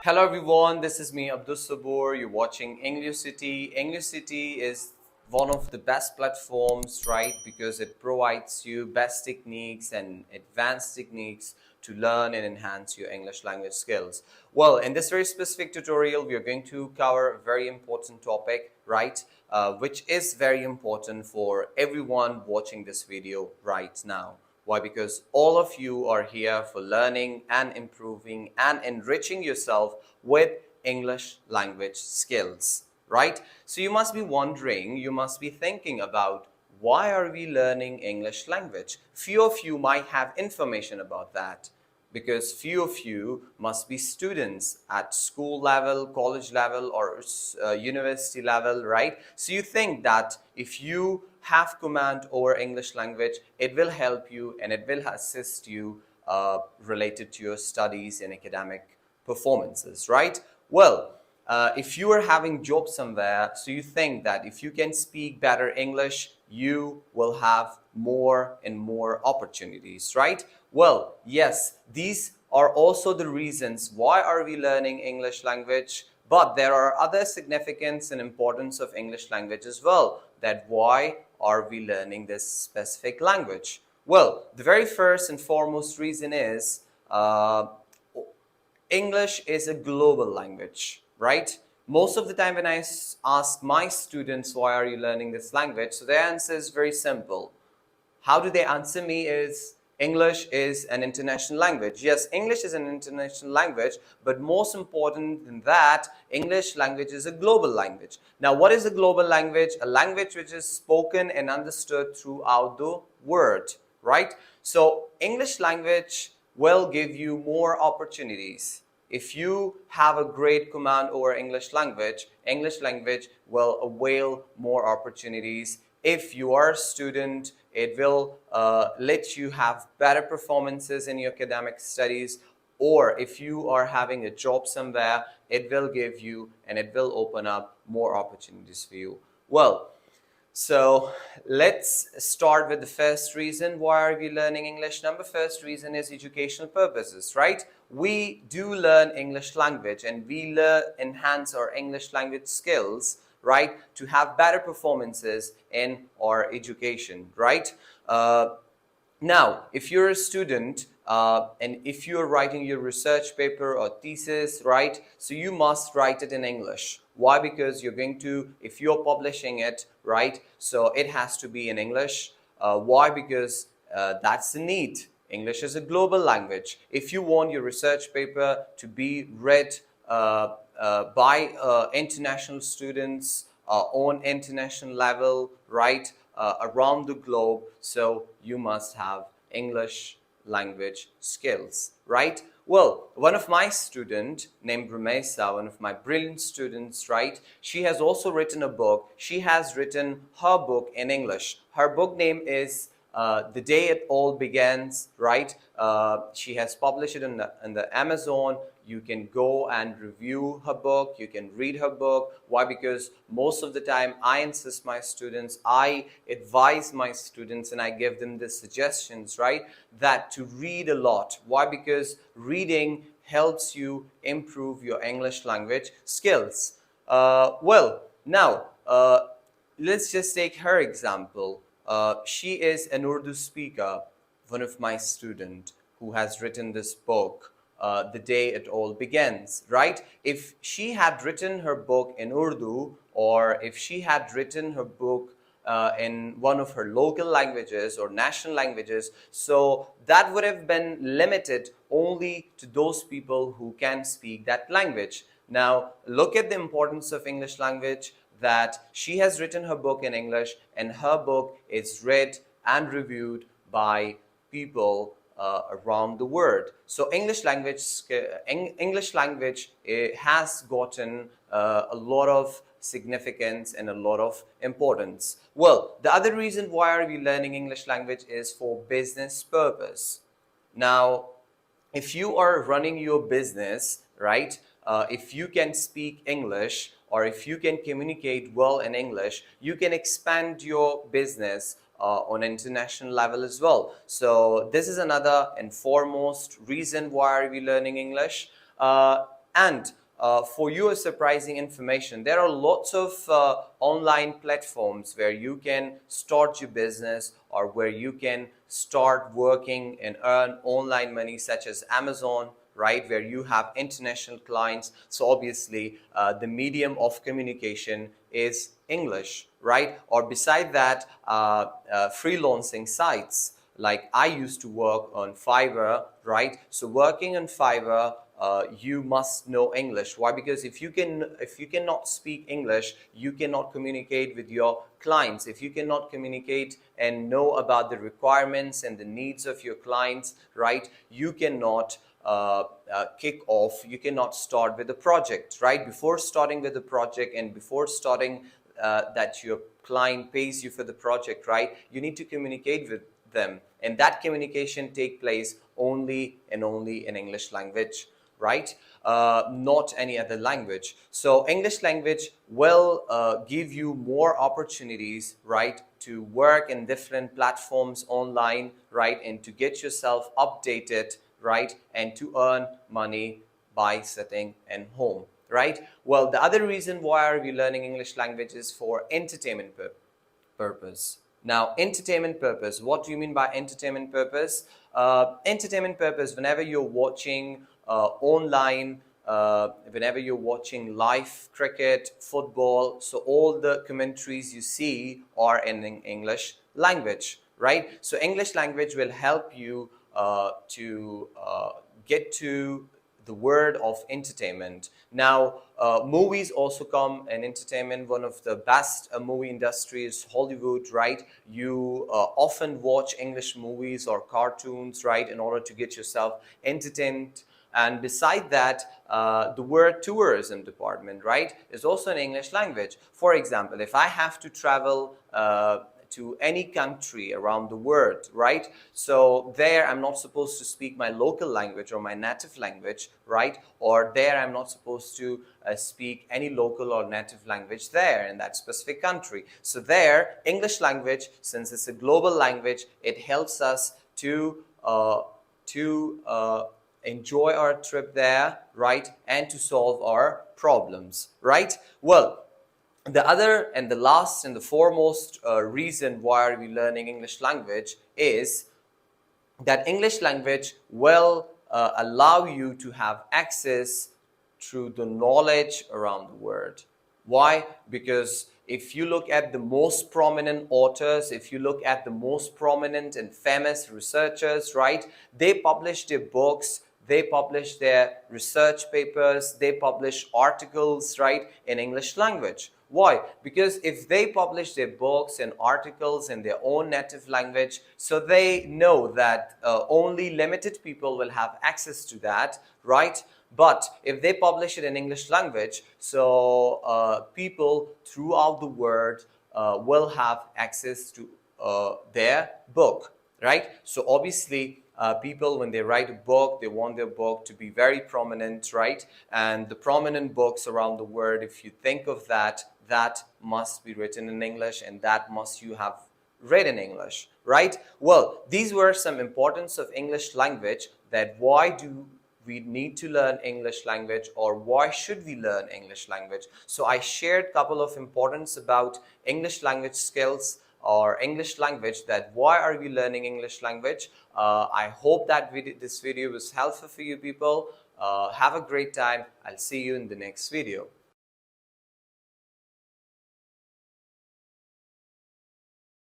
Hello everyone, this is me Abdul Sabur. You're watching EnglioCity. EnglioCity is one of the best platforms, right? Because it provides you best techniques and advanced techniques to learn and enhance your English language skills. Well, in this very specific tutorial, we are going to cover a very important topic, right? Which is very important for everyone watching this video right now. Why? Because all of you are here for learning and improving and enriching yourself with English language skills, right? So you must be wondering, you must be thinking about why are we learning English language? Few of you might have information about that because few of you must be students at school level, college level, or university level, right? So you think that if you have command over English language, it will help you and it will assist you related to your studies and academic performances, right? Well, if you are having job somewhere, so you think that if you can speak better English, you will have more and more opportunities, right? Well, yes, these are also the reasons why are we learning English language, but there are other significance and importance of English language as well, that why are we learning this specific language? Well, the very first and foremost reason is English is a global language, right? Most of the time when I ask my students, why are you learning this language? So their answer is very simple. How do they answer me is, English is an international language. Yes, English is an international language, but most important than that, English language is a global language. Now, what is a global language? A language which is spoken and understood throughout the world, right? So English language will give you more opportunities. If you have a great command over English language will avail more opportunities. If you are a student, it will let you have better performances in your academic studies. Or if you are having a job somewhere, it will give you and it will open up more opportunities for you. Well, so let's start with the first reason why are we learning English. First reason is educational purposes, right? We do learn English language and we enhance our English language skills, right, to have better performances in our education, right? Now, if you're a student and if you're writing your research paper or thesis, right, so you must write it in English. Why? Because you're going to, if you're publishing it, right, so it has to be in English. Why? Because that's the need. English is a global language. If you want your research paper to be read by international students on international level, right, around the globe, so you must have English language skills, right? Well, one of my students named Rumesa, one of my brilliant students, right, she has also written a book. She has written her book in English. Her book name is The Day It All Begins, right? She has published it in the Amazon. You can go and review her book. You can read her book. Why? Because most of the time I insist my students, I advise my students and I give them the suggestions, right, that to read a lot. Why? Because reading helps you improve your English language skills. Let's just take her example. She is an Urdu speaker, one of my students who has written this book, The Day It All Begins, right? If she had written her book in Urdu, or if she had written her book in one of her local languages or national languages, so that would have been limited only to those people who can speak that language. Now, look at the importance of English language, that she has written her book in English and her book is read and reviewed by people around the world. So English language has gotten a lot of significance and a lot of importance. Well, the other reason why are we learning English language is for business purpose. Now, if you are running your business, right, if you can speak English or if you can communicate well in English, you can expand your business on international level as well. So this is another and foremost reason why are we learning English. And for you, a surprising information, there are lots of online platforms where you can start your business or where you can start working and earn online money, such as Amazon, right, where you have international clients. So obviously the medium of communication is English, right? Or beside that, freelancing sites. Like I used to work on Fiverr, right? So working on Fiverr, you must know English. Why? Because if you cannot speak English, you cannot communicate with your clients. If you cannot communicate and know about the requirements and the needs of your clients, right, you cannot kick off, you cannot start with a project, right? Before starting with the project and before starting that your client pays you for the project, right, you need to communicate with them, and that communication take place only and only in English language, right? Not any other language. So English language will give you more opportunities, right, to work in different platforms online, right, and to get yourself updated, right, and to earn money by sitting at home, right? Well, the other reason why are we learning English language is for entertainment purpose. Now, entertainment purpose, what do you mean by entertainment purpose? Entertainment purpose, whenever you're watching online, whenever you're watching live cricket, football, so all the commentaries you see are in English language, right? So English language will help you to get to the word of entertainment. Now, movies also come in entertainment. One of the best movie industry is Hollywood, right? You often watch English movies or cartoons, right, in order to get yourself entertained. And beside that, the word tourism department, right, is also in English language. For example, if I have to travel to any country around the world, right? So there I'm not supposed to speak my local language or my native language, right? Or there I'm not supposed to speak any local or native language there in that specific country. So there, English language, since it's a global language, it helps us to enjoy our trip there, right? And to solve our problems, right? Well, the other and the last and the foremost reason why are we learning English language is that English language will allow you to have access to the knowledge around the world. Why? Because if you look at the most prominent authors, if you look at the most prominent and famous researchers, right, they publish their books, they publish their research papers, they publish articles, right, in English language. Why? Because if they publish their books and articles in their own native language, so they know that only limited people will have access to that, right? But if they publish it in English language, so people throughout the world will have access to their book, right? So obviously, people, when they write a book, they want their book to be very prominent, right? And the prominent books around the world, if you think of that, that must be written in English, and that must you have read in English, right? Well, these were some importance of English language, that why do we need to learn English language, or why should we learn English language. So I shared a couple of importance about English language skills or English language, that why are we learning English language. I hope that this video was helpful for you people. Have a great time. I'll see you in the next video.